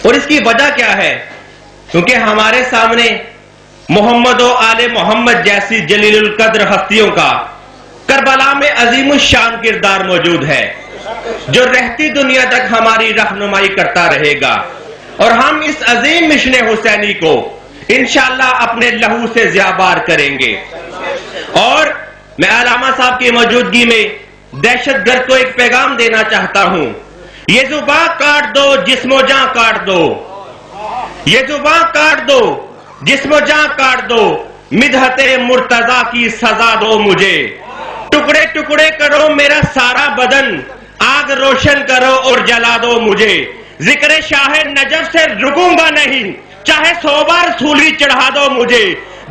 اور اس کی وجہ کیا ہے؟ کیونکہ ہمارے سامنے محمد و آل محمد جیسی جلیل القدر ہستیوں کا کربلا میں عظیم الشان کردار موجود ہے، جو رہتی دنیا تک ہماری رہنمائی کرتا رہے گا، اور ہم اس عظیم مشن حسینی کو انشاءاللہ اپنے لہو سے زیابار کریں گے۔ اور میں علامہ صاحب کی موجودگی میں دہشت گرد کو ایک پیغام دینا چاہتا ہوں، یہ زباں کاٹ دو جسم و جاں کاٹ دو، یہ زباں کاٹ دو جسم و جاں کاٹ دو، مدحت مرتضیٰ کی سزا دو مجھے، ٹکڑے ٹکڑے کرو میرا سارا بدن، آگ روشن کرو اور جلا دو مجھے، ذکر شاہ نجف سے رکوں گا نہیں، چاہے 100 بار سولی چڑھا دو مجھے،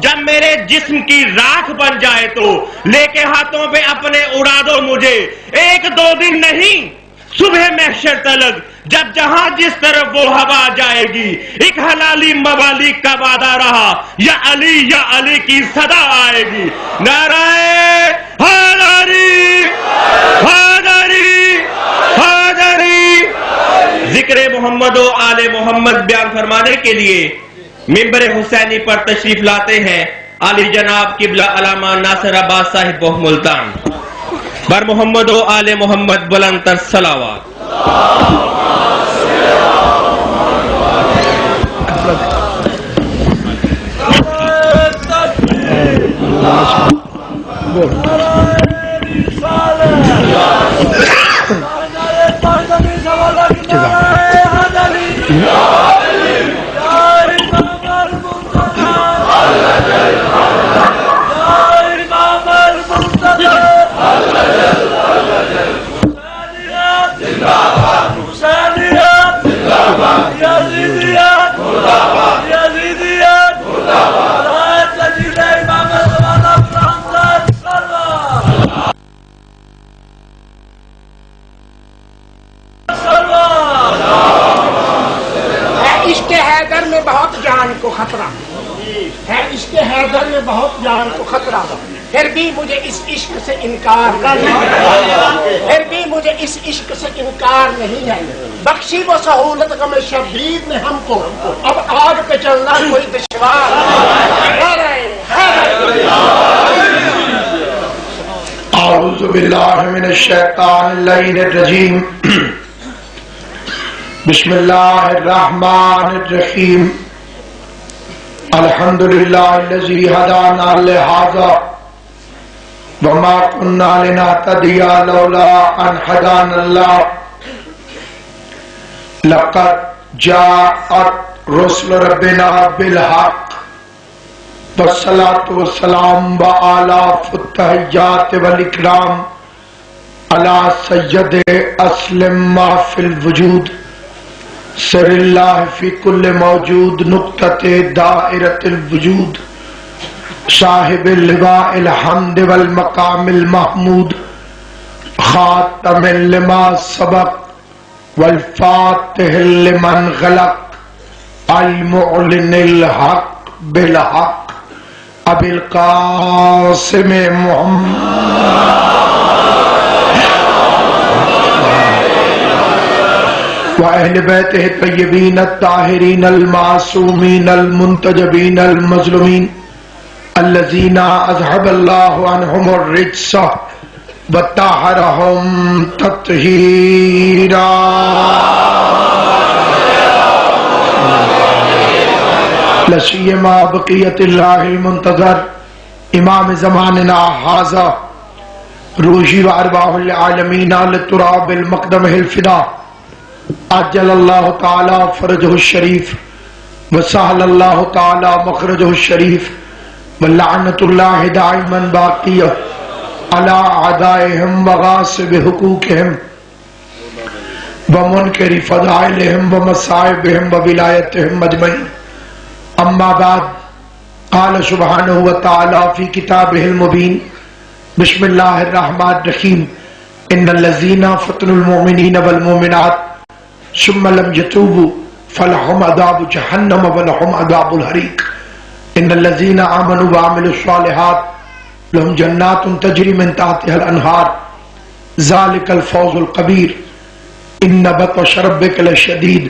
جب میرے جسم کی راکھ بن جائے تو لے کے ہاتھوں پہ اپنے اڑا دو مجھے، 1-2 دن نہیں صبح محشر تلک، جب جہاں جس طرف وہ ہوا جائے گی، ایک حلالی موالی کا وعدہ رہا، یا علی کی صدا آئے گی، نعرہ حیدری حیدری حیدری۔ ذکر محمد و آل محمد بیان فرمانے کے لیے ممبر حسینی پر تشریف لاتے ہیں عالی جناب قبلہ علامہ ناصر عباس صاحب و ملتان۔ بر محمد و آل محمد بلند تر صلوات۔ عشق حیدر میں بہت جان کو خطرہ، پھر بھی مجھے اس عشق سے انکار نہیں ہے، پھر بھی مجھے اس عشق سے انکار نہیں ہے، بخشی وہ سہولت غم شدید نے ہم کو، اب آگ پہ چلنا کوئی دشوار اعوذ باللہ من الشیطان اللعین الرجیم، بسم اللہ الرحمن الرحیم، الحمدللہ الذی ہدانا لہذا وما كنا لنهتدي لولا ان هدانا الله، لقد جاءت رسل ربنا بالحق، والصلاة والسلام وآلاف التحیات والاکرام على سید اسلم ما فی الوجود، سر اللہ فی کل موجود، نقطۃ دائرۃ الوجود، صاحب اللواء الحمد والمقام المحمود، خاتم لما سبق والفاتح لمن غلق، المعلن الحق بالحق، ابی القاسم محمد وأهل بيته الطيبين الطاهرين المعصومين المنتجبين المظلومين الذين أذهب الله عنهم الرجس وطهرهم تطهيرا۔ لسيما بقية الله المنتظر امام زماننا هذا روحي وارواح العالمين للتراب المقدمه الفداء، عجل اللہ تعالی فرجہ الشریف وسہل اللہ تعالی مخرجہ الشریف، ولعنت اللہ دائما باقیہ علی اعدائہم وغاصب حقوقہم ومنکر فضائلہم ومصائبہم وولایتہم اجمعین۔ اما بعد، قال سبحانہ وتعالی فی کتابہ المبین، بسم اللہ الرحمن الرحیم، ان الذین فتنوا المؤمنین والمؤمنات ثم لم يتوبوا فلهم عذاب جهنم ولهم عذاب الحريق، ان الذين آمنوا وعملوا الصالحات لهم جنات تجري من تحتها الانهار، ذلك الفوز الكبير، ان بطش ربك لشديد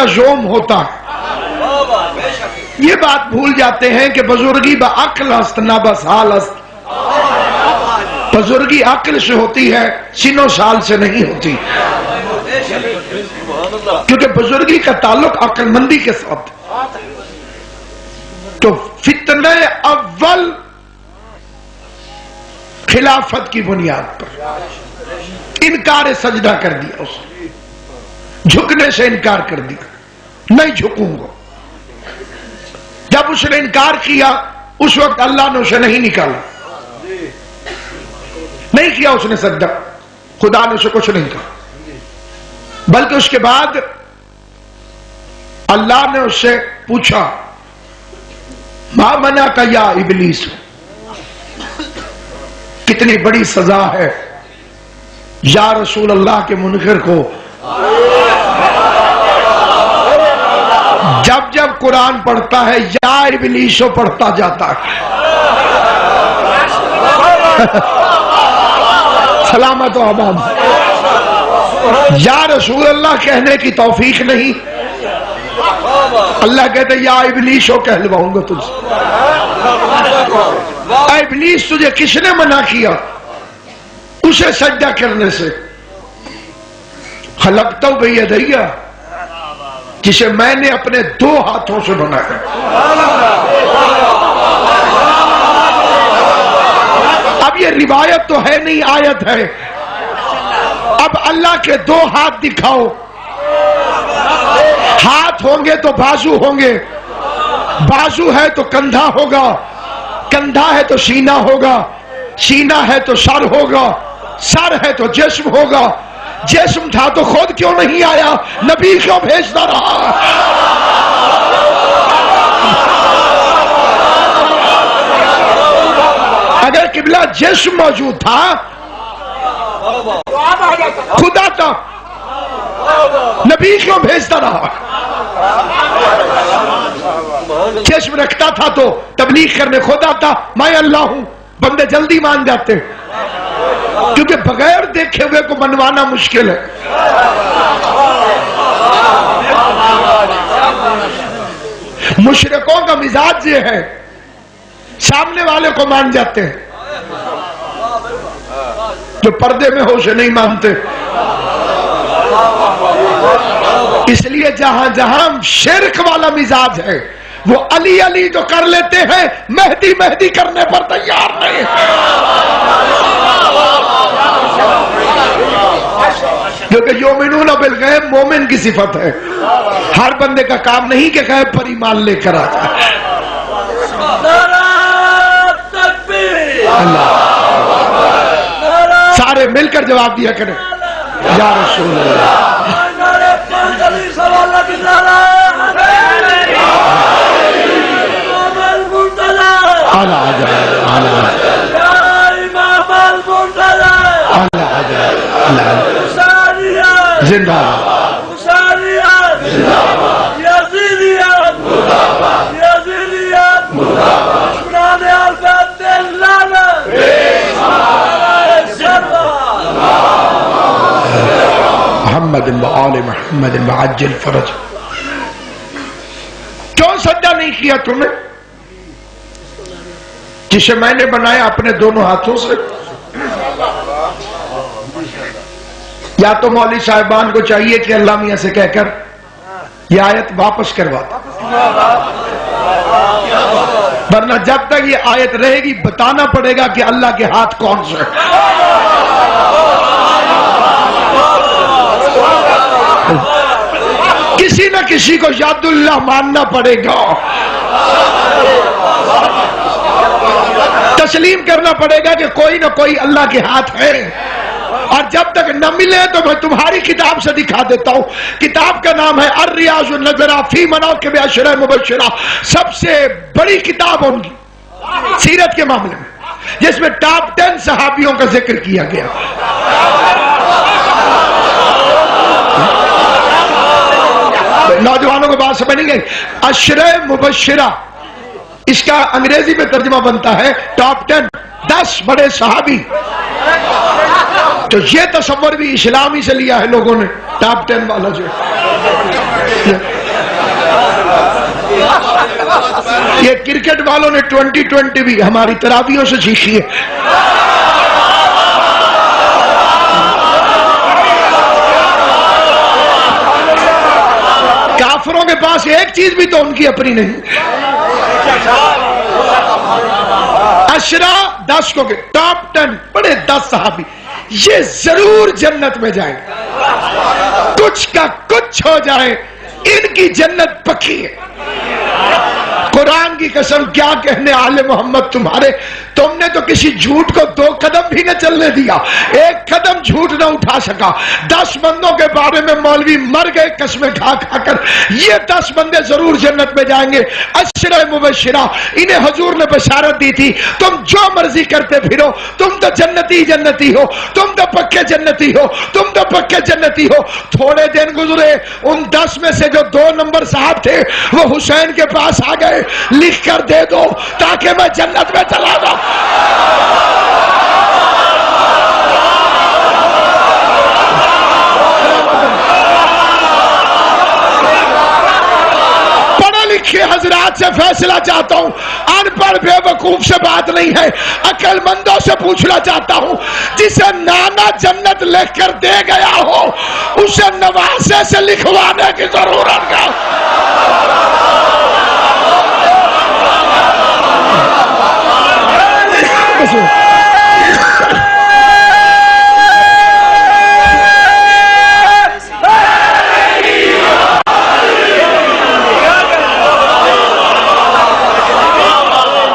کا زوم ہوتا ہے. یہ بات بھول جاتے ہیں کہ بزرگی بعقل است نہ بس حال است. بزرگی عقل سے ہوتی ہے، سنو سال سے نہیں ہوتی، کیونکہ بزرگی کا تعلق عقل مندی کے ساتھ. تو فتنہ اول خلافت کی بنیاد پر انکار سجدہ کر دیا، اس نے جھکنے سے انکار کر دیا، نہیں جھکوں گا. جب اس نے انکار کیا اس وقت اللہ نے اسے نہیں نکالا، نہیں کیا اس نے سجدہ، خدا نے اسے کچھ نہیں کہا، بلکہ اس کے بعد اللہ نے اس سے پوچھا ما منع کا یا ابلیس. کتنی بڑی سزا ہے یا رسول اللہ کے منکر کو. جب جب قرآن پڑھتا ہے یا ابلیسو پڑھتا جاتا ہے. سلامت و امان. یا رسول اللہ کہنے کی توفیق نہیں، اللہ کہتے یا ابلیسو کہلواؤں گا تجھ سے. اے ابلیس تجھے کس نے منع کیا اسے سجدہ کرنے سے؟ خلقتو بیدیا، جسے میں نے اپنے 2 ہاتھوں سے بنایا. اب یہ روایت تو ہے نہیں، آیت ہے. اب اللہ کے 2 ہاتھ دکھاؤ. ہاتھ ہوں گے تو بازو ہوں گے، بازو ہے تو کندھا ہوگا، کندھا ہے تو سینہ ہوگا، سینہ ہے تو سر ہوگا، سر ہے تو جسم ہوگا. جسم تھا تو خود کیوں نہیں آیا؟ نبی کیوں بھیجتا رہا؟ اگر قبلہ جسم موجود تھا خدا تھا، نبی کیوں بھیجتا رہا؟ جسم رکھتا تھا تو تبلیغ کرنے خدا تھا. میں اللہ ہوں، بندے جلدی مان جاتے، کیونکہ بغیر دیکھے ہوئے کو منوانا مشکل ہے. مشرکوں کا مزاج یہ ہے، سامنے والے کو مان جاتے ہیں، جو پردے میں ہو اسے نہیں مانتے. اس لیے جہاں جہاں شرک والا مزاج ہے وہ علی علی جو کر لیتے ہیں، مہدی مہدی کرنے پر تیار نہیں. کیونکہ یؤمنون بالغیب مومن کی صفت ہے. ہر بندے کا کام نہیں کہ غیب پر ایمان لے کر آتا ہے. اللہ سارے مل کر جواب دیا کریں یا رسول اللہ. زندہ محمد وآل محمد وعجل فرج. کیوں سجدہ نہیں کیا تم نے جسے میں نے بنایا اپنے دونوں ہاتھوں سے؟ یا تو مولوی صاحبان کو چاہیے کہ اللہ میاں سے کہہ کر یہ آیت واپس کرواتا، ورنہ جب تک یہ آیت رہے گی بتانا پڑے گا کہ اللہ کے ہاتھ کون سے. کسی نہ کسی کو یاد اللہ ماننا پڑے گا، تسلیم کرنا پڑے گا کہ کوئی نہ کوئی اللہ کے ہاتھ ہے. اور جب تک نہ ملے تو میں تمہاری کتاب سے دکھا دیتا ہوں. کتاب کا نام ہے الریاض النظرہ فی مناقب عشرہ مبشرہ، سب سے بڑی کتاب ہوگی سیرت کے معاملے میں، جس میں ٹاپ 10 صحابیوں کا ذکر کیا گیا. نوجوانوں کو بات سمجھ نہیں گئی. عشرہ مبشرہ اس کا انگریزی میں ترجمہ بنتا ہے ٹاپ 10 بڑے صحابی. تو یہ تصور بھی اسلامی سے لیا ہے لوگوں نے، ٹاپ 10 والا جو یہ کرکٹ والوں نے 2020 بھی ہماری تراویحوں سے سیکھی ہے. کافروں کے پاس ایک چیز بھی تو ان کی اپنی نہیں. عشرہ 10 کو ٹاپ 10 بڑے 10 صحابی یہ ضرور جنت میں جائیں گے. کچھ کا کچھ ہو جائے ان کی جنت پکی ہے. قرآن کی قسم کیا کہنے آل محمد تمہارے, تم نے تو کسی جھوٹ کو 2 قدم بھی نہ چلنے دیا, 1 قدم جھوٹ نہ اٹھا سکا. 10 بندوں کے بارے میں مولوی مر گئے قسمیں کھا کھا کر. یہ 10 بندے ضرور جنت میں جائیں گے. عشرہ مبشرہ انہیں حضور نے بشارت دی تھی, تم جو مرضی کرتے پھرو تم تو جنتی جنتی ہو, تم تو پکے جنتی ہو, تم تو پکے جنتی ہو. تھوڑے دن گزرے, ان 10 میں سے جو 2 نمبر صاحب تھے وہ حسین کے پاس آ گئے, لکھ کر دے دو تاکہ میں جنت میں چلا جاؤں. پڑھے لکھے حضرات سے فیصلہ چاہتا ہوں, ان پڑھ بے وقوف سے بات نہیں ہے, عقل مندوں سے پوچھنا چاہتا ہوں. جسے نانا جنت لکھ کر دے گیا ہو اسے نواسے سے لکھوانے کی ضرورت ہے.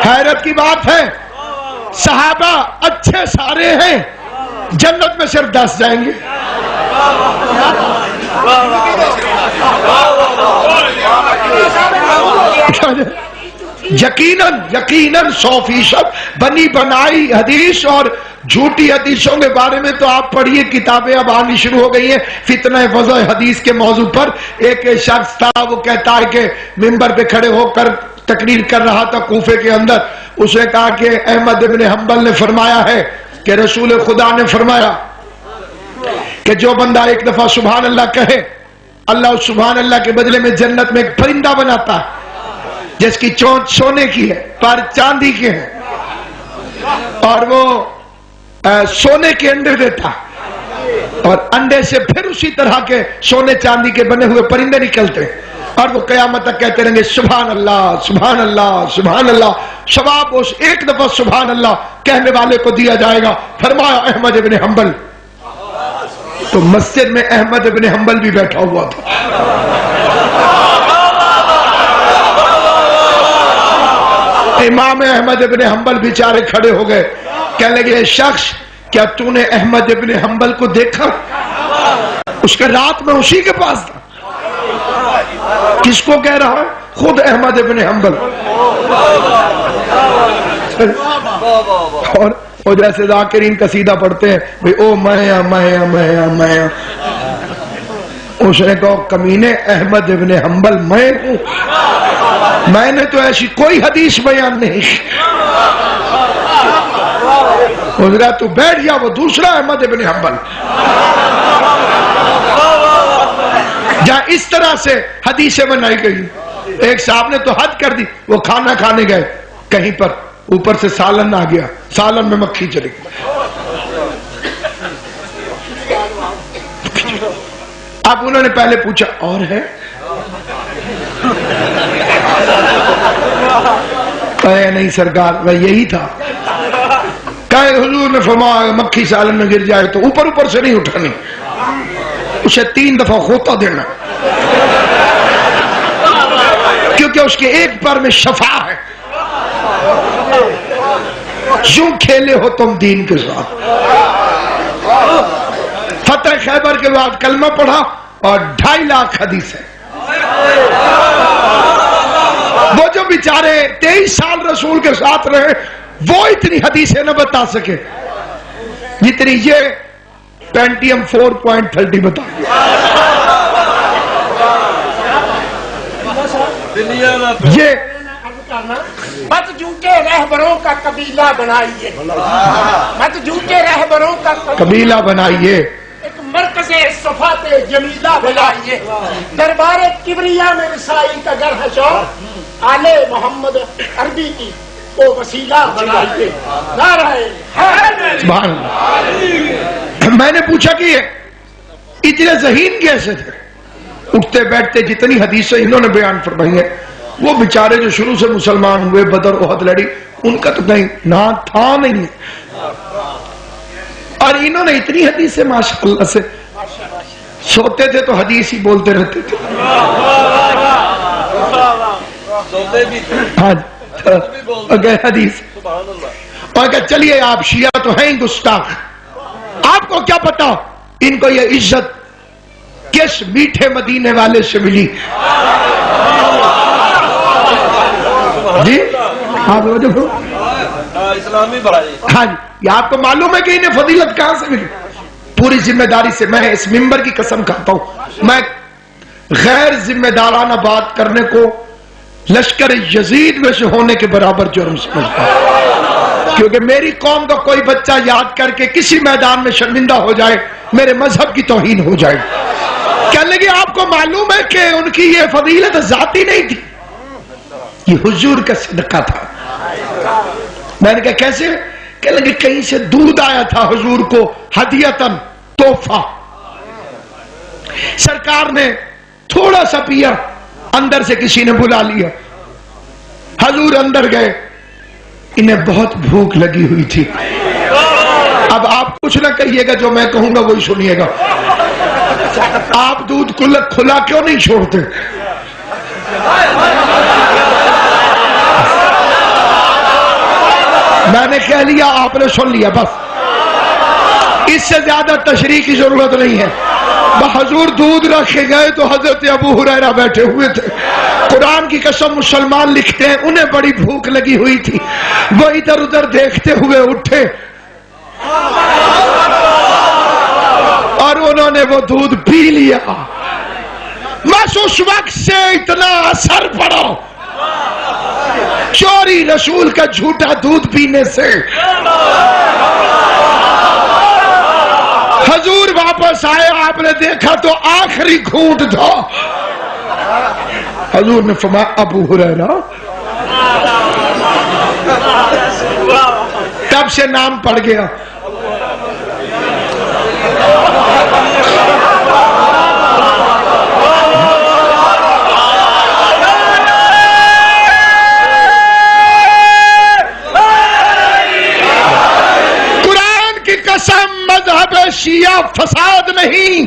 حیرت کی بات ہے, صحابہ اچھے سارے ہیں, جنت میں صرف 10 جائیں گے. یقیناً 100% بنی بنائی حدیث اور جھوٹی حدیثوں کے بارے میں تو آپ پڑھیے, کتابیں اب آنی شروع ہو گئی ہیں فتنہ وضع حدیث کے موضوع پر. ایک شخص تھا, وہ کہتا ہے کہ منبر پہ کھڑے ہو کر تقریر کر رہا تھا کوفے کے اندر. اس نے کہا کہ احمد ابن حنبل نے فرمایا ہے کہ رسول خدا نے فرمایا کہ جو بندہ ایک دفعہ سبحان اللہ کہے, اللہ اس سبحان اللہ کے بدلے میں جنت میں ایک پرندہ بناتا ہے جس کی چونچ سونے کی ہے, پر چاندی کے ہیں, اور وہ سونے کے انڈے دیتا ہے, اور انڈے سے پھر اسی طرح کے سونے چاندی کے بنے ہوئے پرندے نکلتے ہیں, اور وہ قیامت تک کہتے رہیں گے سبحان اللہ سبحان اللہ سبحان اللہ. ثواب اس ایک دفعہ سبحان اللہ کہنے والے کو دیا جائے گا. فرمایا احمد ابن حنبل, تو مسجد میں احمد ابن حنبل بھی بیٹھا ہوا تھا. امام احمد ابن حنبل بیچارے کھڑے ہو گئے, کہنے لگے شخص کیا تو نے احمد ابن حنبل کو دیکھا؟ اس کا رات میں اسی کے پاس تھا. کس کو کہہ رہا ہے؟ خود احمد ابن حنبل. اور جیسے ذاکرین قصیدہ پڑھتے ہیں بھئی او میا میا میا میا, اس نے کہا کمینے احمد ابن حنبل میں ہوں, میں نے تو ایسی کوئی حدیث بیان نہیں. حضرت تو بیٹھ گیا, وہ دوسرا احمد ابن حنبل. جہاں اس طرح سے حدیثیں بنائی گئی. ایک صاحب نے تو حد کر دی, وہ کھانا کھانے گئے کہیں پر, اوپر سے سالن آ گیا, سالن میں مکھی چلی گئی. اب انہوں نے پہلے پوچھا اور ہے؟ کہے نہیں سرکار, وہ یہی تھا. کہے حضور نے فرمایا مکھی سالن میں گر جائے تو اوپر اوپر سے نہیں اٹھانی, اسے 3 دفعہ غوطہ دینا, کیونکہ اس کے ایک پر میں شفا ہے. یوں کھیلے ہو تم دین کے ساتھ. فتح خیبر کے بعد کلمہ پڑھا اور 2.5 لاکھ حدیث ہے. وہ جو بیچارے 23 سال رسول کے ساتھ رہے وہ اتنی حدیثیں نہ بتا سکے جتنی یہ پینٹیم 4.30 بتا. یہ مت جھوٹے رہبروں کا قبیلہ بنائیے, مت جھوٹے رہبروں کا قبیلہ بنائیے. ایک مرکز صفات جمیلہ بلائیے، دربار کبریا میں رسائی کا گر ہے شوق، آل محمد عربی کی وہ وسیلہ بنائیے۔ نعرہ حیدر۔ سبحان اللہ۔ میں نے پوچھا کہ یہ اتنے ذہین کیسے تھے؟ اٹھتے بیٹھتے جتنی حدیثیں انہوں نے بیان فرمائی ہیں، وہ بیچارے جو شروع سے مسلمان ہوئے، بدر احد لڑی، ان کا تو کہیں نہ تھا نہیں ہے، اور انہوں نے اتنی حدیثیں ماشاءاللہ سے، سوتے تھے تو حدیث ہی بولتے رہتے تھے۔ ہاں اگر حدیث اور کہ چلیے آپ شیعہ تو ہیں گستاخ، آپ کو کیا پتا ان کو یہ عزت کس میٹھے مدینے والے سے ملی؟ جی آپ اسلامی بھائی، ہاں جی، یہ آپ کو معلوم ہے کہ انہیں فضیلت کہاں سے ملی؟ پوری ذمہ داری سے میں اس ممبر کی قسم کھاتا ہوں، میں غیر ذمہ دارانہ بات کرنے کو لشکر یزید میں سے ہونے کے برابر جرم سمجھتا ہوں، کیونکہ میری قوم کا کوئی بچہ یاد کر کے کسی میدان میں شرمندہ ہو جائے، میرے مذہب کی توہین ہو جائے۔ کہنے لگے آپ کو معلوم ہے کہ ان کی یہ فضیلت ذاتی نہیں تھی، یہ حضور کا صدقہ تھا۔ میں نے کہا کیسے؟ کہنے لگے کہیں سے دودھ آیا تھا حضور کو ہدیتاً، تحفہ، سرکار نے تھوڑا سا پیا، اندر سے کسی نے بلا لیا، حضور اندر گئے، انہیں بہت بھوک لگی ہوئی تھی۔ اب آپ کچھ نہ کہیے گا، جو میں کہوں گا وہی سنیے گا۔ آپ دودھ کھلا کیوں نہیں چھوڑتے؟ میں نے کہہ لیا، آپ نے سن لیا، بس اس سے زیادہ تشریح کی ضرورت نہیں ہے۔ حضور دودھ رکھے گئے تو حضرت ابو ہریرہ بیٹھے ہوئے تھے، قرآن کی قسم مسلمان لکھتے ہیں انہیں بڑی بھوک لگی ہوئی تھی، وہ ادھر ادھر دیکھتے ہوئے اٹھے اور انہوں نے وہ دودھ پی لیا۔ بس اس وقت سے اتنا اثر پڑا چوری رسول کا جھوٹا دودھ پینے سے۔ حضور واپس آئے، آپ نے دیکھا تو آخری گھونٹ تھا۔ حضور نے فرمایا ابو ہریرہ، تب سے نام پڑ گیا۔ مذہب شیعہ فساد نہیں،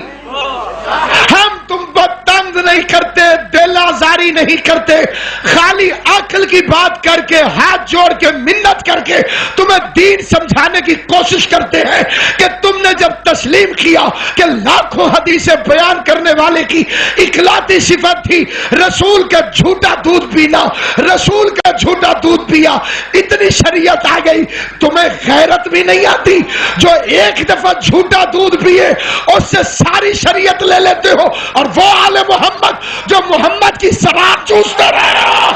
ہم تم کو طنز نہیں کرتے، دل آزاری نہیں کرتے، خالی عقل کی بات کر کے، ہاتھ جوڑ کے، منت کر کے تمہیں دین سمجھانے کی کوشش کرتے ہیں کہ تم نے جب تسلیم کیا کہ لاکھوں حدیثیں بیان کرنے والے کی اکلاتی صفت تھی رسول کا جھوٹا دودھ پینا، رسول کا جھوٹا دودھ پیا، اتنی شریعت آ گئی، تمہیں غیرت بھی نہیں آتی؟ جو ایک دفعہ جھوٹا دودھ پیے اس سے ساری شریعت لے لیتے ہو، اور وہ آل محمد جو محمد کی سراب چوستے رہے ہو۔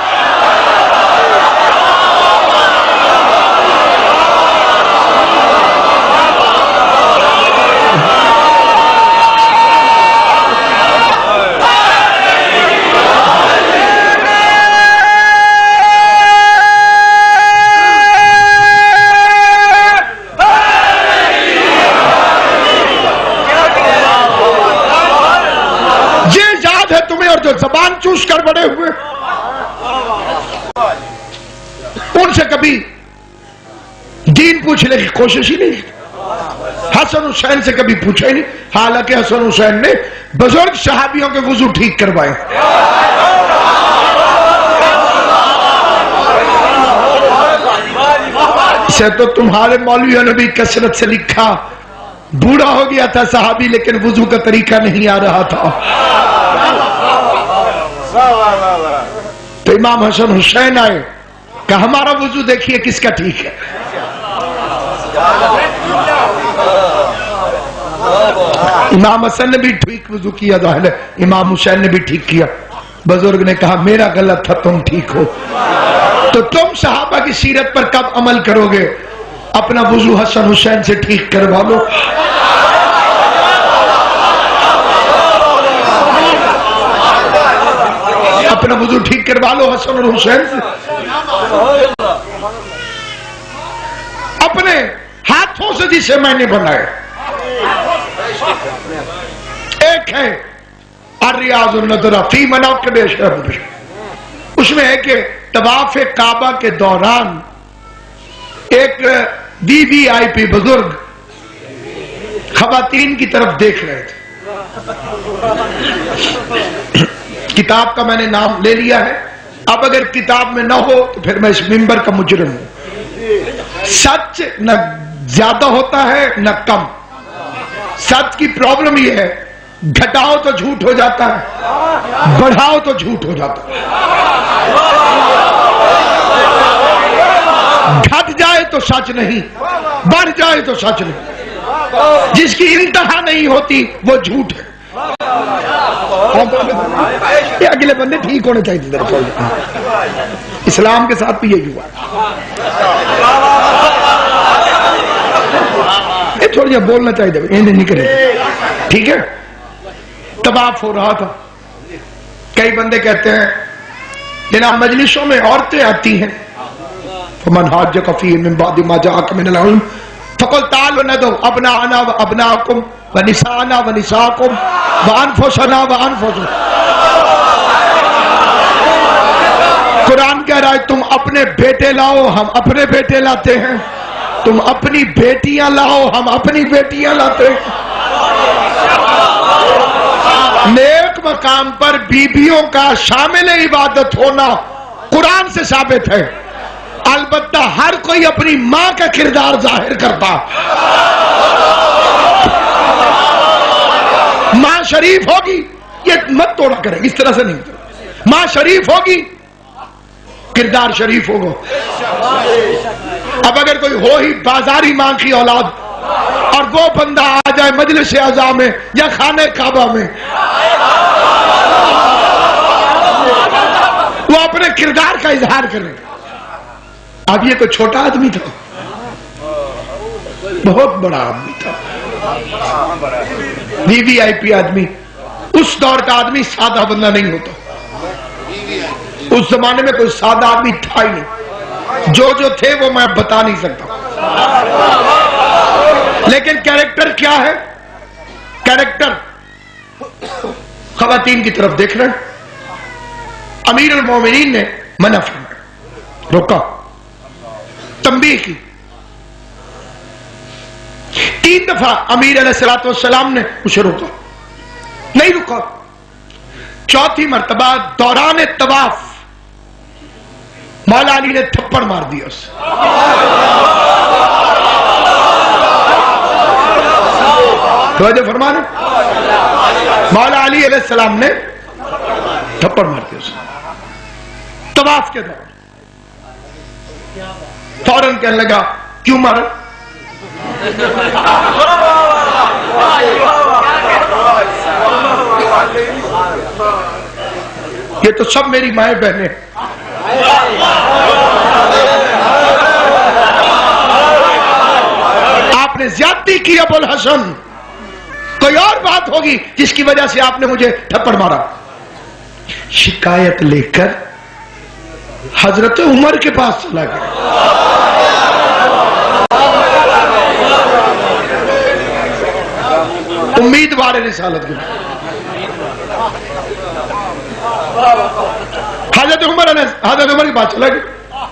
جو زبان چوس کر بڑے ہوئے ان سے کبھی دین پوچھنے کی کوشش ہی نہیں، حسن حسین سے کبھی پوچھا ہی نہیں، حالانکہ حسن حسین نے بزرگ صحابیوں کے وضو ٹھیک کروائے۔ سے تو تمہارے مولویوں نے بھی کثرت سے لکھا، بوڑھا ہو گیا تھا صحابی لیکن وضو کا طریقہ نہیں آ رہا تھا، تو امام حسن حسین آئے، کہ ہمارا وضو دیکھیے کس کا ٹھیک ہے۔ امام حسن نے بھی ٹھیک وضو کیا، ظاہر ہے امام حسین نے بھی ٹھیک کیا۔ بزرگ نے کہا میرا غلط تھا، تم ٹھیک ہو، تو تم صحابہ کی سیرت پر کب عمل کرو گے؟ اپنا وضو حسن حسین سے ٹھیک کروا لو۔ اپنا وضو ٹھیک کروا لو حسن اور حسین سے. اپنے ہاتھوں سے جسے میں نے بنایا. ایک ہے الریاض النظرہ فی مناقب اشرف، اس میں ہے کہ طواف کعبہ کے دوران ایک VIP بزرگ خواتین کی طرف دیکھ رہے تھے. کتاب کا میں نے نام لے لیا ہے، اب اگر کتاب میں نہ ہو تو پھر میں اس منبر کا مجرم ہوں. سچ نہ زیادہ ہوتا ہے نہ کم. سچ کی پرابلم یہ ہے گھٹاؤ تو جھوٹ ہو جاتا ہے، بڑھاؤ تو جھوٹ ہو جاتا ہے. گھٹ جائے تو سچ نہیں، بڑھ جائے تو سچ نہیں. جس کی انتہا نہیں ہوتی وہ جھوٹ ہے. یہ اگلے بندے ٹھیک ہونے چاہیے. اسلام کے ساتھ بھی یہی ہوا. یہ تھوڑی بولنا چاہیے، انہیں نہیں کرے. ٹھیک ہے، طواف ہو رہا تھا. کئی بندے کہتے ہیں جناب مجلسوں میں عورتیں آتی ہیں، فمن حاجک فیہ من بعد ما جاءک من العلم فقل تعالوا ندعو ابناءنا وابناءکم ونساءنا ونساءکم وانفسنا وانفسکم. قرآن کہہ رہا ہے تم اپنے بیٹے لاؤ، ہم اپنے بیٹے لاتے ہیں. تم اپنی بیٹیاں لاؤ، ہم اپنی بیٹیاں لاتے ہیں. نیک مقام پر بیویوں کا شامل عبادت ہونا قرآن سے ثابت ہے. البتہ ہر کوئی اپنی ماں کا کردار ظاہر کرتا. ماں شریف ہوگی، یہ مت توڑا کریں، اس طرح سے نہیں. ماں شریف ہوگی، کردار شریف ہوگا. اب اگر کوئی ہو ہی بازاری ماں کی اولاد اور وہ بندہ آ جائے مجلس اعزا میں یا خانہ کعبہ میں، وہ اپنے کردار کا اظہار کرے. اب یہ کوئی چھوٹا آدمی تھا، بہت بڑا آدمی تھا، VIP آدمی. اس دور کا آدمی سادہ بندہ نہیں ہوتا. اس زمانے میں کوئی سادہ آدمی تھا ہی نہیں. جو تھے وہ میں بتا نہیں سکتا. لیکن کیریکٹر کیا ہے؟ کیریکٹر خواتین کی طرف دیکھ رہے ہیں. امیر المومنین نے منع فرمایا، روکا، تنبیہ کی. 3 دفعہ امیر علیہ السلام نے اسے روکا، نہیں رکا. چوتھی مرتبہ دوران طواف مولا علی نے تھپڑ مار دیا اسے. توجہ فرمانا، مولا علی علیہ السلام نے تھپڑ مار دیا اسے طواف کے دوران. فوراً کہنے لگا کیوں مارا؟ یہ تو سب میری مائیں بہنیں. آپ نے زیادتی کی ابو الحسن. کوئی اور بات ہوگی جس کی وجہ سے آپ نے مجھے تھپڑ مارا. شکایت لے کر حضرت عمر کے پاس چلا گیا. امیدوار رسالت کی حضرت عمر کے پاس چلا گیا.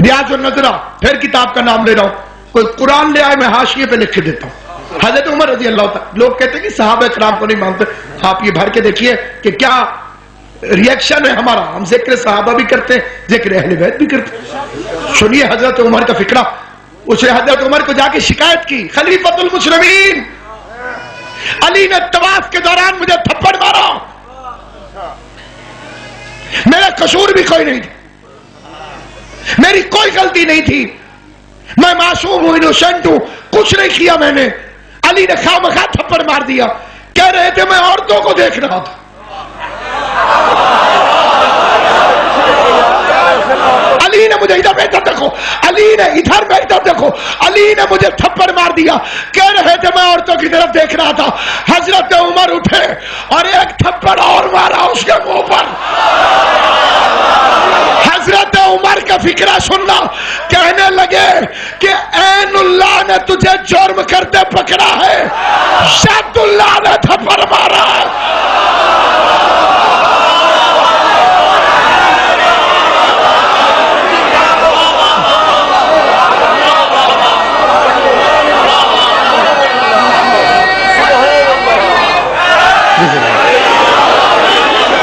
ریاض النظرہ، پھر کتاب کا نام لے رہا ہوں، کوئی قرآن لے آئے میں حاشیے پہ لکھ کے دیتا ہوں. حضرت عمر رضی اللہ تعالیٰ، لوگ کہتے ہیں کہ صحابہ کرام کو نہیں مانتے. آپ یہ بھر کے دیکھیے کہ کیا ریئیکشن ہے ہمارا. ہم ذکر صحابہ بھی کرتے ہیں، ذکر اہل بیت بھی کرتے ہیں. سنیے حضرت عمر کا فکرہ. اس نے حضرت عمر کو جا کے شکایت کی، خلیفۃ المسلمین علی نے طواف کے دوران مجھے تھپڑ مارا. میرا قصور بھی کوئی نہیں تھا، میری کوئی غلطی نہیں تھی، میں معصوم ہوں، انوسنٹ ہوں، کچھ نہیں کیا میں نے. علی نے خواہ تھپڑ مار دیا. کہہ رہے تھے میں عورتوں کو دیکھ رہا تھا. علی نے مجھے ادھر میں ادھر دیکھو، علی نے ادھر میں ادھر دیکھو، علی نے مجھے تھپڑ مار دیا. کہہ رہے تھے میں عورتوں کی طرف دیکھ رہا تھا. حضرت عمر اٹھے اور ایک تھپڑ اور مارا اس کے منہ پر. حضرت عمر کا فکرہ سننا. کہنے لگے کہ عین اللہ نے تجھے جرم کرتے پکڑا ہے, ید اللہ نے تھپڑ مارا ہے.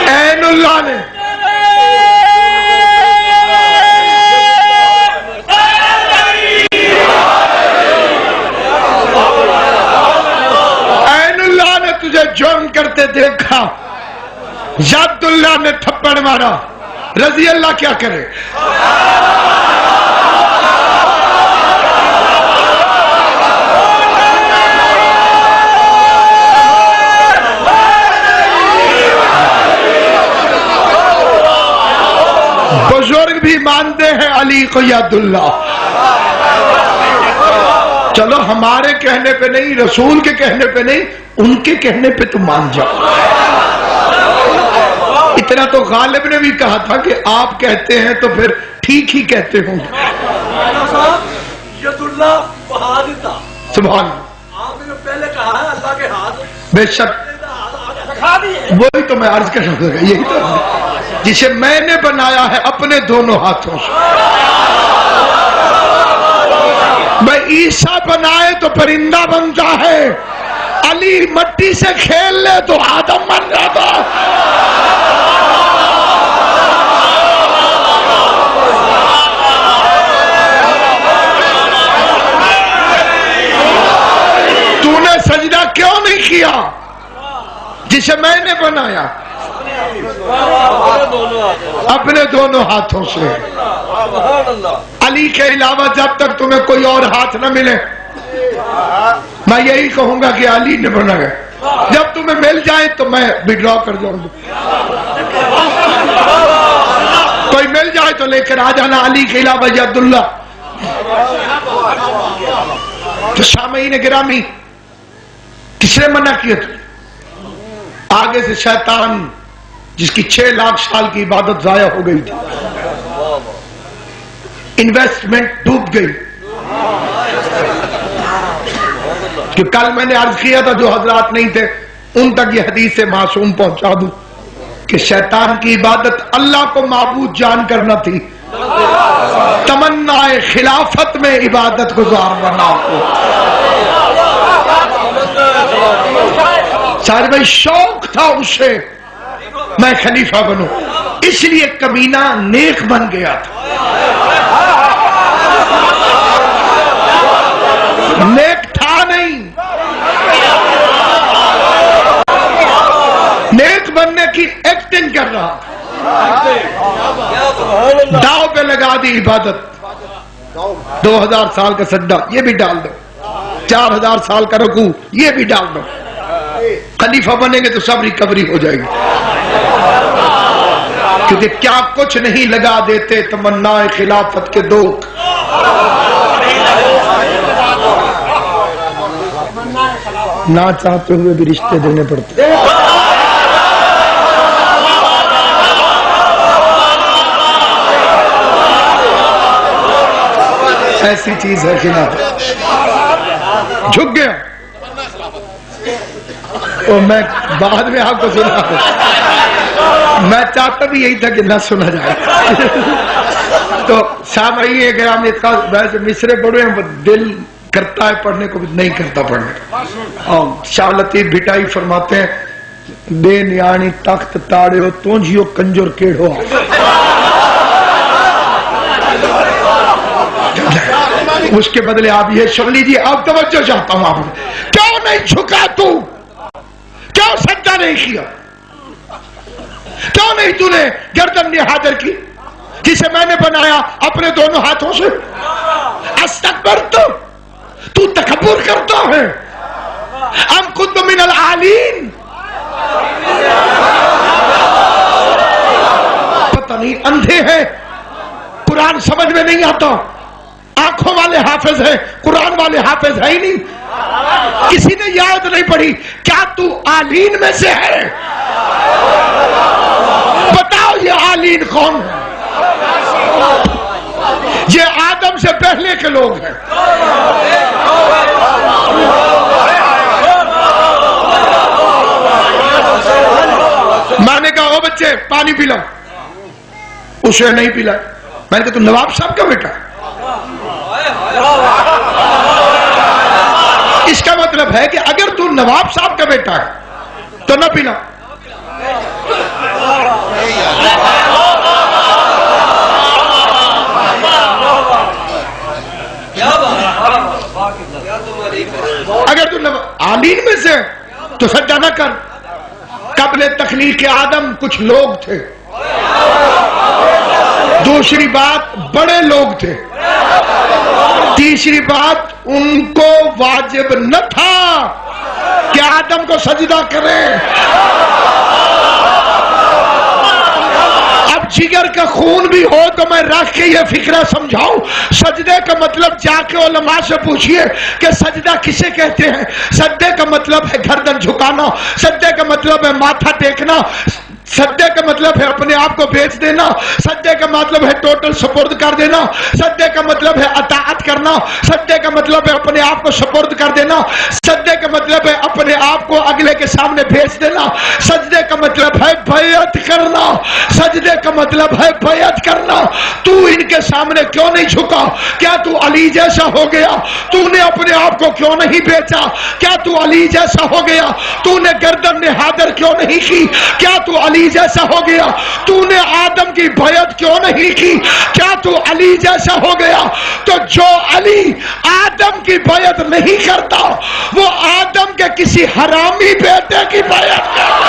عین اللہ نے. عین اللہ نے تجھے جرم کرتے دیکھا, ید اللہ نے تھپڑ مارا. رضی اللہ کیا کرے. بزرگ بھی مانتے ہیں علی کو ید اللہ. چلو ہمارے کہنے پہ نہیں, رسول کے کہنے پہ نہیں, ان کے کہنے پہ تو مان جاؤ. اتنا تو غالب نے بھی کہا تھا کہ آپ کہتے ہیں تو پھر ٹھیک ہی کہتے ہوں گے. ید اللہ بہادر تھا. سبحان اللہ. آپ نے پہلے کہا ہے اللہ کے ہاتھ, بے شک وہی تو میں عرض کر رہا ہوں. یہی تو جسے میں نے بنایا ہے اپنے دونوں ہاتھوں سے. میں عیسیٰ بنائے تو پرندہ بنتا ہے, علی مٹی سے کھیل لے تو آدم بن جاتا. تو نے سجدہ کیوں نہیں کیا جسے میں نے بنایا اپنے دونوں ہاتھوں سے. علی کے علاوہ جب تک تمہیں کوئی اور ہاتھ نہ ملے میں یہی کہوں گا کہ علی نے بنایا. جب تمہیں مل جائے تو میں وڈرا کر جاؤں گا. کوئی مل جائے تو لے کر آ جانا علی کے علاوہ ید اللہ. تو سامعین گرامی, کس نے منع کیا تھا؟ آگے سے شیطان جس کی 6 لاکھ سال کی عبادت ضائع ہو گئی تھی, انویسٹمنٹ ڈوب گئی. کہ کل میں نے عرض کیا تھا جو حضرات نہیں تھے ان تک یہ حدیث معصوم پہنچا دوں کہ شیطان کی عبادت اللہ کو معبود جان کرنا تھی, تمنا خلافت میں عبادت گزار بنا کو. سارے بھائی شوق تھا اسے میں خلیفہ بنوں, اس لیے کمینہ نیک بن گیا تھا. نیک تھا نہیں, نیک بننے کی ایکٹنگ کر رہا. داؤ پہ لگا دی عبادت. 2000 سال کا سجدہ یہ بھی ڈال دو, 4000 سال کا رکوع یہ بھی ڈال دو. خلیفہ بنیں گے تو سب ریکوری ہو جائے گی. کیونکہ کیا کچھ نہیں لگا دیتے تمنا خلافت کے دوک. نہ چاہتے ہوئے بھی رشتے دینے پڑتے. ایسی چیز ہے خلافت. جھک گیا. اور میں بعد میں آپ کو سنا دوں, میں چاہتا بھی یہی تھا کہ نہ سنا جائے. تو سامعین گرامی کا ویسے مصرے پڑھے ہیں, دل کرتا ہے پڑھنے کو بھی نہیں کرتا پڑھنے. اور شاہ لطیف بھٹائی فرماتے ہیں بے نیانی تخت تاڑے ہو تونجیو کنجر کیڑو. اس کے بدلے آپ یہ سن لیجیے. اب توجہ چاہتا ہوں آپ نے, کیوں نہیں جھکا تو, کیوں سجدہ نہیں کیا, کیوں نہیں تو نے گردن نہادر کی جسے میں نے بنایا اپنے دونوں ہاتھوں سے. استکبرت, تو تکبر کرتا ہے. ام کنت من العالین, پتہ نہیں اندھے ہیں, قرآن سمجھ میں نہیں آتا, آنکھوں والے حافظ ہیں، قرآن والے حافظ ہے ہی نہیں، کسی نے یاد نہیں پڑھی. کیا تو آلین میں سے ہے؟ بتاؤ یہ آلین کون ہے؟ یہ آدم سے پہلے کے لوگ ہیں. میں نے کہا او بچے پانی پی لو، اسے نہیں پلا. میں نے کہا تو نواب صاحب کا بیٹا. اس کا مطلب ہے کہ اگر تو نواب صاحب کا بیٹا ہے تو نہ پینا. اگر تو آلین میں سے تو سجدہ نہ کر. قبل تخلیق آدم کچھ لوگ تھے. دوسری بات بڑے لوگ تھے. تیسری بات ان کو واجب نہ تھا کہ آدم کو سجدہ کریں. اب جگر کا خون بھی ہو تو میں رکھ کے یہ فکرہ سمجھاؤں. سجدے کا مطلب جا کے علماء سے پوچھئے کہ سجدہ کسے کہتے ہیں. سجدے کا مطلب ہے گردن جھکانا، سجدے کا مطلب ہے ماتھا ٹیکنا، سجدے کا مطلب ہے اپنے آپ کو بیچ دینا، سجدے کا مطلب ہے ٹوٹل سپرد کر دینا، سجدے کا مطلب ہے اطاعت کرنا، سجدے کا مطلب ہے اپنے آپ کو سپرد کر دینا، سجدے کا مطلب ہے اپنے آپ کو اگلے کے سامنے بیچ دینا، سجدے کا مطلب ہے بیعت کرنا، سجدے کا مطلب ہے بیعت کرنا. تو ان کے سامنے کیوں نہیں جھکا؟ کیا تو علی جیسا ہو گیا؟ تو نے اپنے آپ کو کیوں نہیں بیچا؟ کیا تو علی جیسا ہو گیا؟ تو نے گردن نہادر کیوں نہیں کی؟ کیا تو علی جیسا ہو گیا؟ تو نے آدم کی بیعت کیوں نہیں کی؟ کیا تو علی جیسا ہو گیا؟ تو جو علی آدم کی بیعت نہیں کرتا وہ آدم کے کسی حرامی بیٹے کی بیعت کرتا.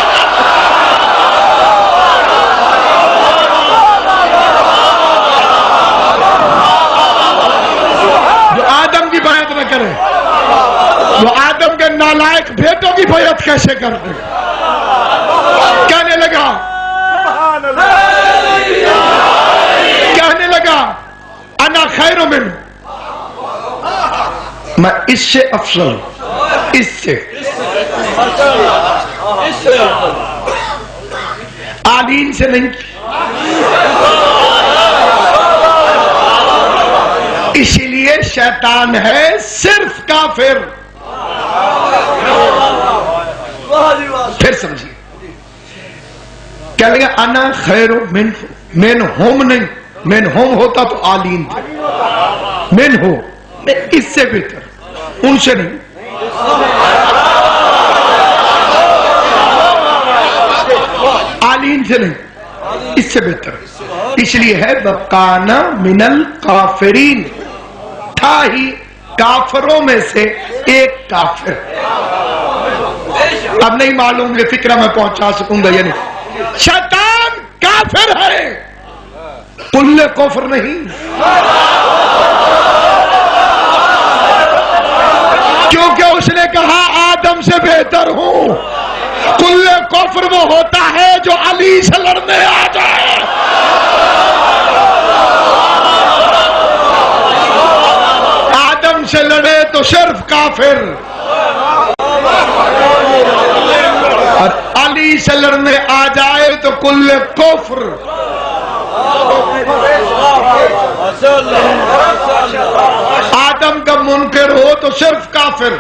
جو آدم کی بیعت نہ کرے وہ آدم کے نالائق بیٹوں کی بیعت کیسے کرتے؟ کہنے لگا انا خیر من، میں اس سے افضل، اس سے آلین سے نہیں. اسی لیے شیطان ہے صرف کافر. پھر سمجھیے کیا لگا انا خیر من ہوم نہیں، من ہوم ہوتا تو آلین تھا، من ہو اس سے بہتر، ان سے نہیں. آلین سے نہیں، اس سے بہتر. اس لیے ہے وَقَانَ مِنَ الْقَافِرِينَ، تھا ہی کافروں میں سے ایک کافر. اب نہیں معلوم یہ فکرہ میں پہنچا سکوں گا یا نہیں. شیطان کافر ہے، کل کفر نہیں. کیونکہ اس نے کہا آدم سے بہتر ہوں. کل کفر وہ ہوتا ہے جو علی سے لڑنے آ جائے. آدم سے لڑے تو صرف کافر، اور علی سے لڑنے آ جائے تو کل کفر. آدم کا منکر ہو تو صرف کافر.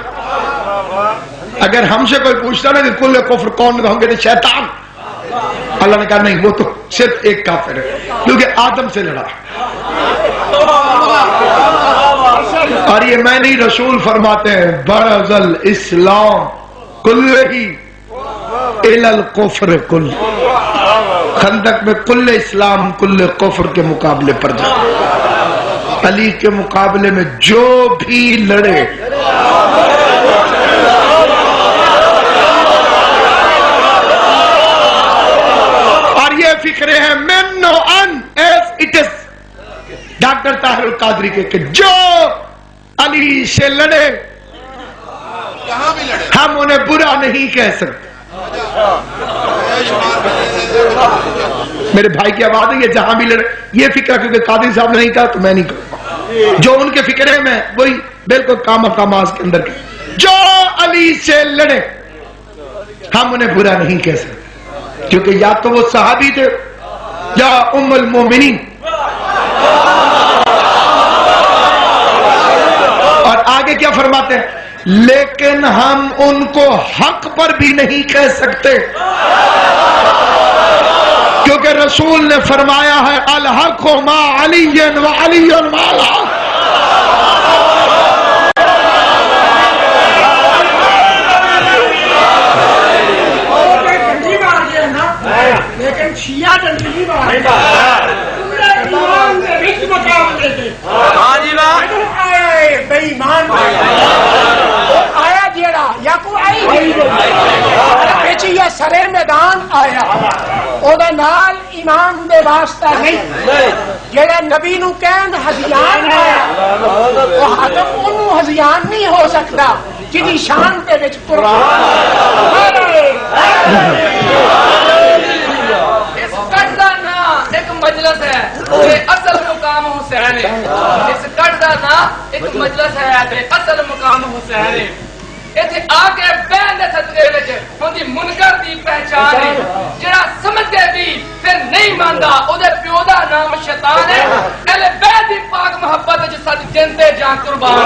اگر ہم سے کوئی پوچھتا نا کہ کل کفر کون ہوں گے تو شیطان. اللہ نے کہا نہیں، وہ تو صرف ایک کافر ہے کیونکہ آدم سے لڑا. اور یہ میں نہیں، رسول فرماتے ہیں برز الاسلام کل ہی الی الکفر کل. خندق میں کل اسلام کل کفر کے مقابلے پر جائے. علی کے مقابلے میں جو بھی لڑے اور یہ فکرے ہیں من نو ان as it is. Doctor Tahir ul Qadri کے کہ جو علی سے لڑے ہم انہیں برا نہیں کہہ سکتے. میرے بھائی کی آواز ہے یہ جہاں بھی لڑے. یہ فکر کیونکہ قادری صاحب نے نہیں کہا تو میں نہیں کروں گا. جو ان کے فکرے میں وہی بالکل کام آز کے اندر جو علی سے لڑے ہم انہیں برا نہیں کہہ سکتے، کیونکہ یا تو وہ صحابی تھے یا ام المومنین، اور آگے کیا فرماتے ہیں؟ لیکن ہم ان کو حق پر بھی نہیں کہہ سکتے، کیونکہ رسول نے فرمایا ہے الحق ما علی و علی ما الحق۔ لیکن شیعہ ڈنڈی مار بے ایمان آیا جیڑا یا کو آئی پیچھے سرے میدان آیا او دا نال امام دے واسطہ نہیں، جیڑا نبی نو کہن ہزیان آیا وہ ہدف انہوں ہزیان نہیں ہو سکتا جنہی شان دے وچ قرآن۔ اس کٹ دا نا ایک مجلس ہے یہ اصل مقام حسین ہے، اس کٹ دا نا ایک مجلس ہے یہ اصل مقام حسین ہے، ایتھے آ کے بہن دے صدقے وچ ہوندی منکر دی پہچان ہے، جڑا سمجھدے بھی پھر نہیں ماندا او دے پیو دا نام شیطان ہے، اہل بیت دی پاک محبت وچ سد جنتے جان قربان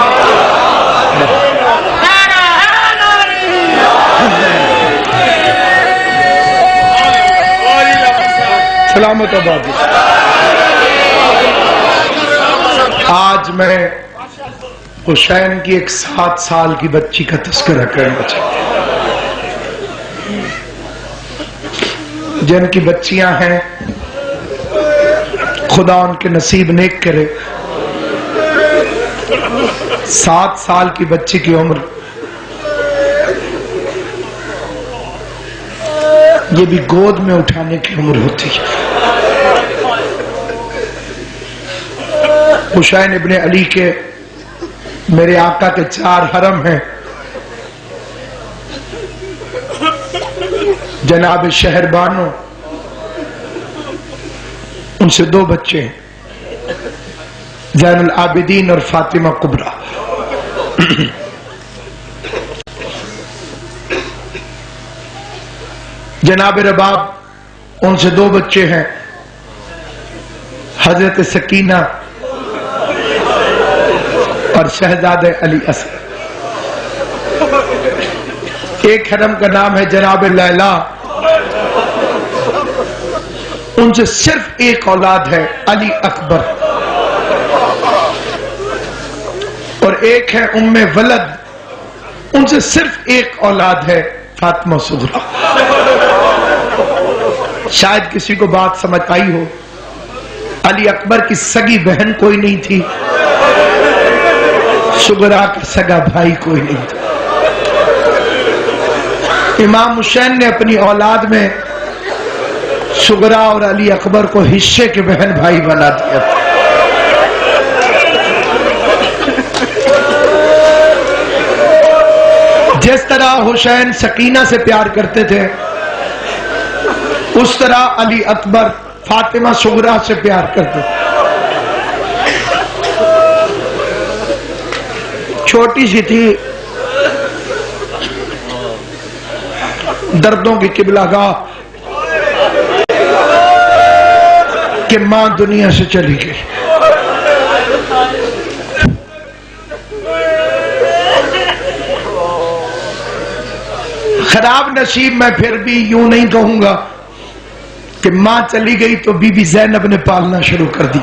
سلامت آباد۔ آج میں حسین کی ایک 7 سال کی بچی کا تذکرہ کرنا چاہتا ہوں، جن کی بچیاں ہیں خدا ان کے نصیب نیک کرے۔ 7 سال کی بچی کی عمر یہ بھی گود میں اٹھانے کی عمر ہوتی ہے۔ حسین ابن علی کے میرے آقا کے 4 حرم ہیں، جناب شہر بانو ان سے 2 بچے ہیں، زین العابدین اور فاطمہ کبریٰ۔ جناب رباب ان سے 2 بچے ہیں، حضرت سکینہ اور شہزادہ علی اصغر۔ ایک حرم کا نام ہے جناب لیلا، ان سے صرف ایک اولاد ہے علی اکبر، اور ایک ہے ام ولد، ان سے صرف ایک اولاد ہے فاطمہ صغریٰ۔ شاید کسی کو بات سمجھ آئی ہو، علی اکبر کی سگی بہن کوئی نہیں تھی، صغریٰ کا سگا بھائی کوئی نہیں تھا۔ امام حسین نے اپنی اولاد میں صغریٰ اور علی اکبر کو حصے کے بہن بھائی بنا دیا تھا۔ جس طرح حسین سکینہ سے پیار کرتے تھے اس طرح علی اکبر فاطمہ صغریٰ سے پیار کرتے تھے۔ چھوٹی سی تھی، دردوں کی قبلہ گاہ کہ ماں دنیا سے چلی گئی۔ خراب نصیب میں پھر بھی یوں نہیں کہوں گا کہ ماں چلی گئی تو بی بی زینب نے پالنا شروع کر دی،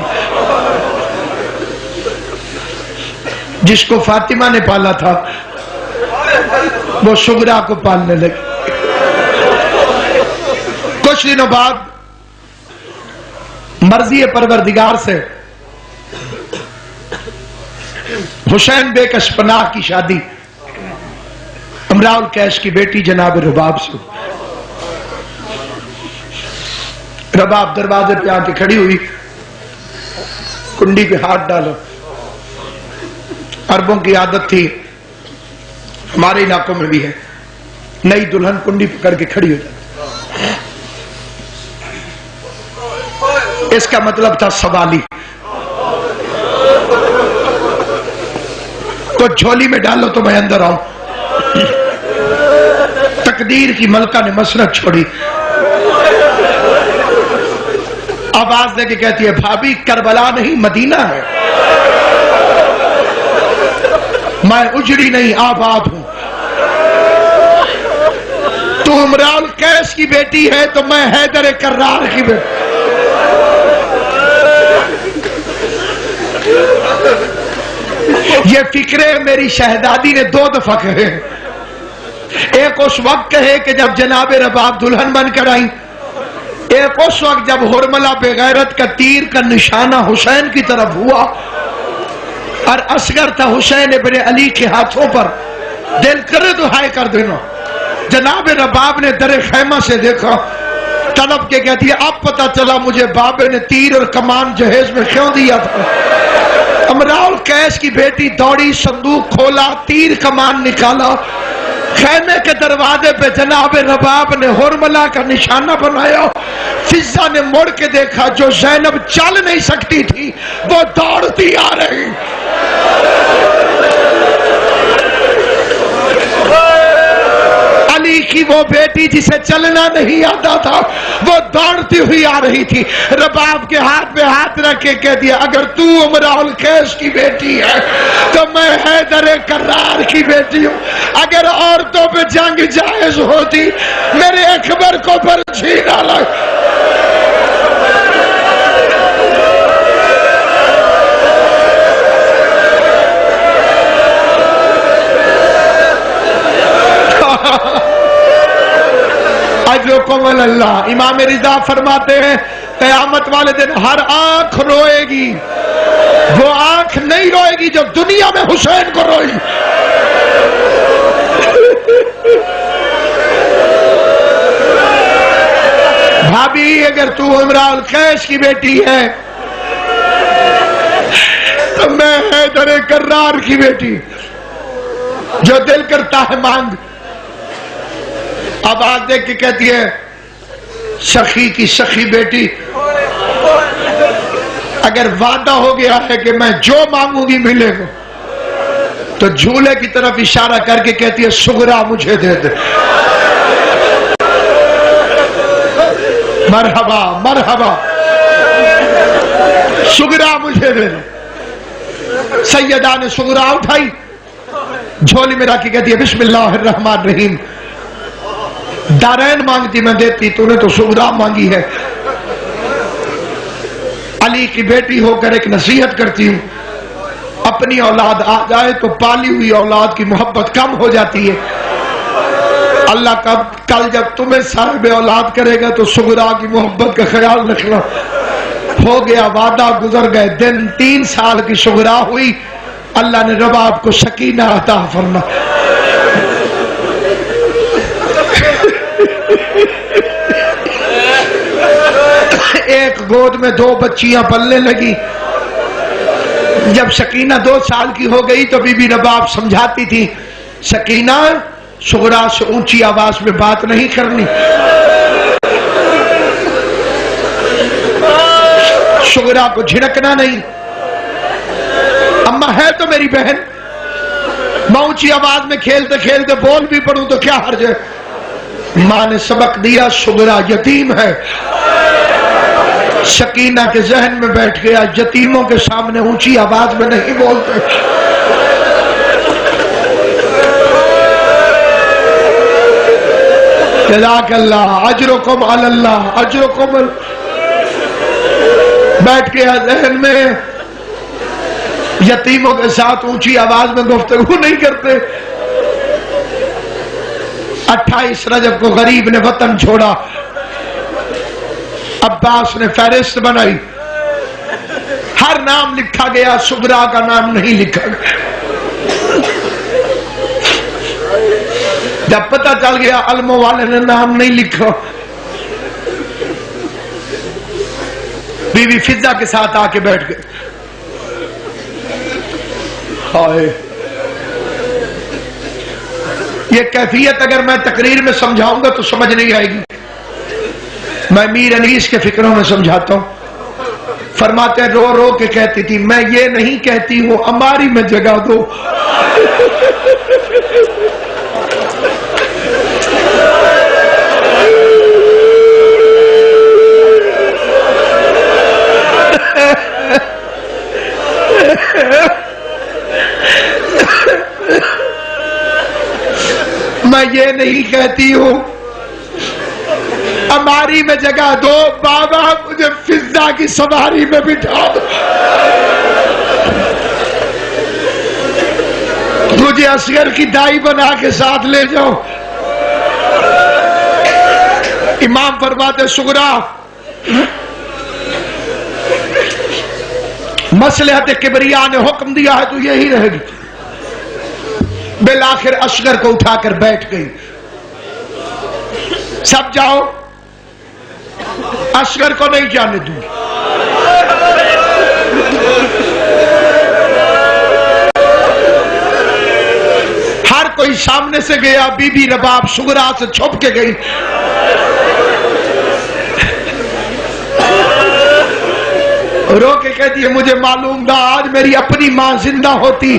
جس کو فاطمہ نے پالا تھا وہ صغریٰ کو پالنے لگی۔ کچھ دنوں بعد مرضی پروردگار سے حسین بیگ اشپناہ کی شادی امراء القیس کی بیٹی جناب رباب سے۔ رباب دروازے پہ آ کے کھڑی ہوئی، کنڈی پہ ہاتھ ڈالا۔ عربوں کی عادت تھی، ہمارے علاقوں میں بھی ہے، نئی دلہن کنڈی پکڑ کے کھڑی ہو جاتی، اس کا مطلب تھا سوالی۔ کو جھولی میں ڈالو تو میں اندر آؤں. تقدیر کی ملکہ نے مسند چھوڑی. آواز دے کے کہتی ہے بھابی کربلا نہیں مدینہ ہے. میں اجڑی نہیں آباد ہوں. تو امراء القیس کی بیٹی ہے تو میں حیدر کرار کی بیٹی. یہ فکرے میری شہزادی نے 2 دفعہ کہے. ایک اس وقت کہے کہ جب جناب رباب دلہن بن کر آئیں، ایک اس وقت جب ہرملہ بغیرت کا تیر کا نشانہ حسین کی طرف ہوا اور اصغر تھا حسین ابن علی کے ہاتھوں پر. دل کرے تو ہائے کر دینا. جناب رباب نے در خیمہ سے دیکھا، طلب کے کہتی ہے اب پتہ چلا مجھے بابے نے تیر اور کمان جہیز میں کیوں دیا تھا. امراء القیس کی بیٹی دوڑی، صندوق کھولا، تیر کمان نکالا. خیمے کے دروازے پہ جناب رباب نے ہرملہ کا نشانہ بنایا. فضہ نے مڑ کے دیکھا، جو زینب چل نہیں سکتی تھی وہ دوڑتی آ رہی. علی کی وہ بیٹی جسے چلنا نہیں آتا تھا وہ دوڑتی ہوئی آ رہی تھی. رباب کے ہاتھ پہ ہاتھ رکھ کے کہہ دیا اگر تو امراء القیس کی بیٹی ہے تو میں حیدر کرار کی بیٹی ہوں. اگر عورتوں پہ جنگ جائز ہوتی میرے اکبر کو برچھی ڈالا. اجرکم اللہ. امام رضا فرماتے ہیں قیامت والے دن ہر آنکھ روئے گی. وہ آنکھ نہیں روئے گی جو دنیا میں حسین کو روئی. بھابی اگر تو امراء القیس کی بیٹی ہے تو میں حیدر کرار کی بیٹی. جو دل کرتا ہے مانگ. آواز دے کے کہتی ہے سخی کی سخی بیٹی اگر وعدہ ہو گیا ہے کہ میں جو مانگوں گی ملے گا تو جھولے کی طرف اشارہ کر کے کہتی ہے سغرا مجھے دے دے. مرحبا مرحبا سغرا مجھے دے دے. سیدہ نے سغرا اٹھائی جھولی میں رکھ کے کہتی ہے بسم اللہ الرحمن الرحیم. دارین مانگتی میں دیتی، تو نے تو سغرا مانگی ہے. علی کی بیٹی ہو کر ایک نصیحت کرتی ہوں، اپنی اولاد آ جائے تو پالی ہوئی اولاد کی محبت کم ہو جاتی ہے. اللہ کا کل جب تمہیں صاحب اولاد کرے گا تو سغرا کی محبت کا خیال رکھنا. ہو گیا وعدہ، گزر گئے دن. 3 سال کی سغرا ہوئی. اللہ نے رباب کو سکینہ عطا فرما. ایک گود میں 2 بچیاں پلنے لگی. جب سکینہ 2 سال کی ہو گئی تو بی بی رباب سمجھاتی تھی سکینہ سغرا سے اونچی آواز میں بات نہیں کرنی. سغرا کو جھڑکنا نہیں. اماں ہے تو میری بہن، میں اونچی آواز میں کھیلتے کھیلتے بول بھی پڑوں تو کیا حرج ہے. ماں نے سبق دیا سغرا یتیم ہے. سکینہ کے ذہن میں بیٹھ گیا یتیموں کے سامنے اونچی آواز میں نہیں بولتے. جزاک اللہ اجرکم علی اللہ اجرکم. بیٹھ گیا ذہن میں یتیموں کے ساتھ اونچی آواز میں گفتگو نہیں کرتے. 28 رجب کو غریب نے وطن چھوڑا. عباس نے فہرست بنائی. ہر نام لکھا گیا، سغرا کا نام نہیں لکھا گیا. جب پتہ چل گیا علموں والے نے نام نہیں لکھا. بی بی فضہ کے ساتھ آ کے بیٹھ گئے. ہائے یہ کیفیت اگر میں تقریر میں سمجھاؤں گا تو سمجھ نہیں آئے گی. میں میر انیس کے فکروں میں سمجھاتا ہوں. فرماتے ہیں رو رو کے کہتی تھی میں یہ نہیں کہتی ہوں اماری میں جگہ دو. میں یہ نہیں کہتی ہوں ہماری میں جگہ دو، بابا مجھے فضا کی سواری میں بٹھا دو، مجھے اصغر کی دائی بنا کے ساتھ لے جاؤ۔ امام فرماتے صغرا مصلحت کبریا نے حکم دیا ہے تو یہی رہے گی۔ بالآخر اصغر کو اٹھا کر بیٹھ گئی، سب جاؤ، اصغر کو نہیں جانے دوں گی۔ ہر کوئی سامنے سے گیا، بی بی رباب صغرا سے چھپ کے گئی۔ رو کے کہتی ہے مجھے معلوم تھا آج میری اپنی ماں زندہ ہوتی۔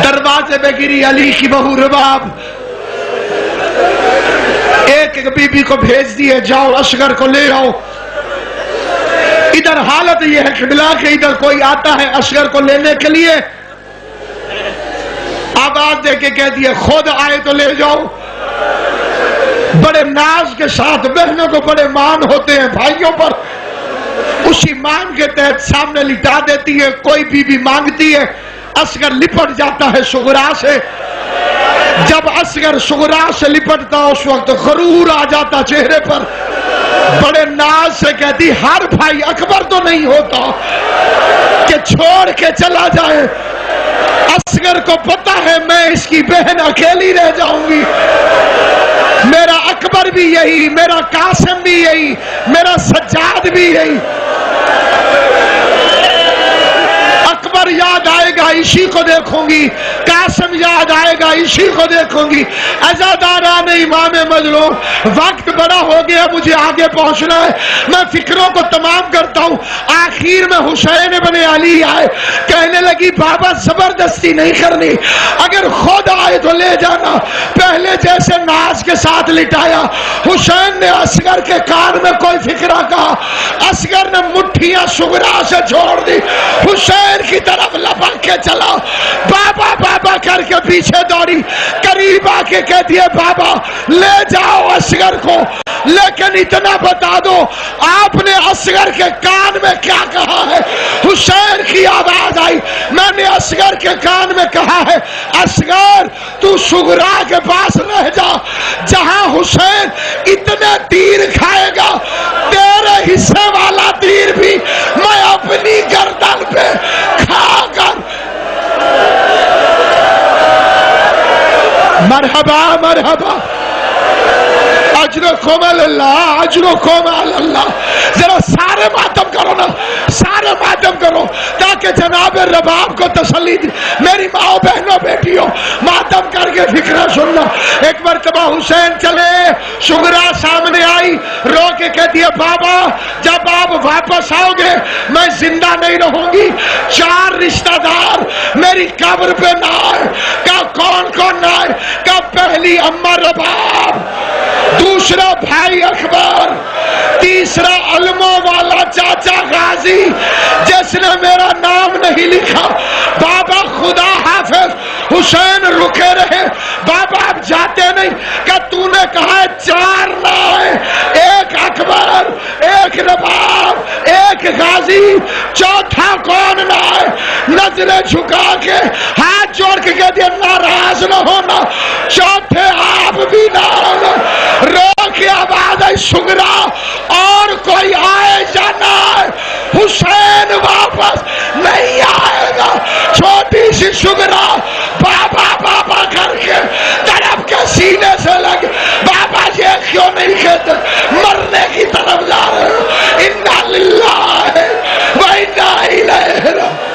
دروازے میں گری علی کی بہو رباب، ایک ایک بی بی کو بھیج دیے، جاؤ اصغر کو لے آؤ۔ ادھر حالت یہ ہے قبلہ کہ ادھر کوئی آتا ہے اصغر کو لینے کے لیے، آواز دے کے کہہ دیے خود آئے تو لے جاؤ۔ بڑے ناز کے ساتھ بہنوں کو بڑے مان ہوتے ہیں بھائیوں پر، اسی مان کے تحت سامنے لٹا دیتی ہے۔ کوئی بی بی مانگتی ہے، اصغر لپٹ جاتا ہے صغرا سے۔ جب اصغر صغرا سے لپٹتا اس وقت غرور آ جاتا چہرے پر، بڑے ناز سے کہتی ہر بھائی اکبر تو نہیں ہوتا کہ چھوڑ کے چلا جائے، اصغر کو پتا ہے میں اس کی بہن اکیلی رہ جاؤں گی۔ میرا اکبر بھی یہی، میرا قاسم بھی یہی، میرا سجاد بھی یہی۔ اکبر یاد آئے گا اسی کو دیکھوں گی، قاسم یاد آئے گا اسی کو دیکھوں گی۔ عزاداران امام مظلوم، وقت بڑا ہو گیا، مجھے آگے پہنچنا ہے، میں فکروں کو تمام کرتا ہوں۔ آخر میں حسین ابن علی آئے، کہنے لگی بابا زبردستی نہیں کرنی، اگر خود آئے تو لے جانا۔ پہلے جیسے ناز کے ساتھ لٹایا، حسین نے اصغر کے کان میں کوئی فکرہ کہا، اصغر نے مٹھیاں صغرا سے چھوڑ دی، حسین کی طرف لپک کے چلا، بابا بابا کر کے پیچھے دوڑی، قریب آ کے کہتی ہے بابا لے جاؤ اصغر کو، لیکن اتنا بتا دو آپ نے اصغر کے کان میں کیا کہا ہے؟ حسین کی آواز آئی، میں نے اصغر کے کان میں کہا ہے اصغر تو صغرا کے پاس رہ جا، جہاں حسین اتنے تیر کھائے گا تیرے حصے والا تیر بھی میں اپنی گردن پہ کھا کر۔ مرحبا مرحبا، اجرکم اللہ، اجرکم اللہ۔ ذرا سارے ماتم کرو نا، سارے ماتم کرو تاکہ جناب رباب کو تسلی دی۔ میری ماں بہنوں بیٹیوں، ماتم کر کے فکرہ سننا۔ ایک مرتبہ حسین چلے، صغرا سامنے آئی، رو کے کہتی ہے بابا جب آپ واپس آؤ گے میں زندہ نہیں رہوں گی، 4 رشتہ دار میری قبر پہ نہ آئے۔ کہا کون کون نہ آئے؟ کہا پہلی اماں رباب، دوسرا بھائی اکبر، تیسرا علموں والا چاچا غازی جس نے میرا نام نہیں لکھا۔ بابا خدا حافظ۔ حسین رکے رہے، بابا آپ جاتے نہیں، کہ تو نے کہا 4 نہ آئے، ایک اکبر، ایک رباب، ایک غازی، چوتھا کون نہ آئے؟ نظریں جھکا کے ہاتھ جوڑ کے کہہ دیا ناراض نہ ہونا، چوتھے آپ بھی نہ آنا۔ رو کی آواز آئی صغرا اور کوئی آئے یا نہ آئے حسین واپس نہیں آئے گا۔ چھوٹی سی صغرا بابا بابا کر کے تڑپ کے سینے سے لگ، بابا یہ کیوں نہیں کہتے مرنے کی طرف جا رہے ہو؟ انا للہ و انا الیہ راجعون۔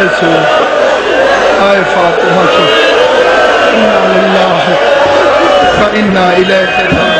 رسول آئے فاطمہ انا للہ فانا الیہ راجعون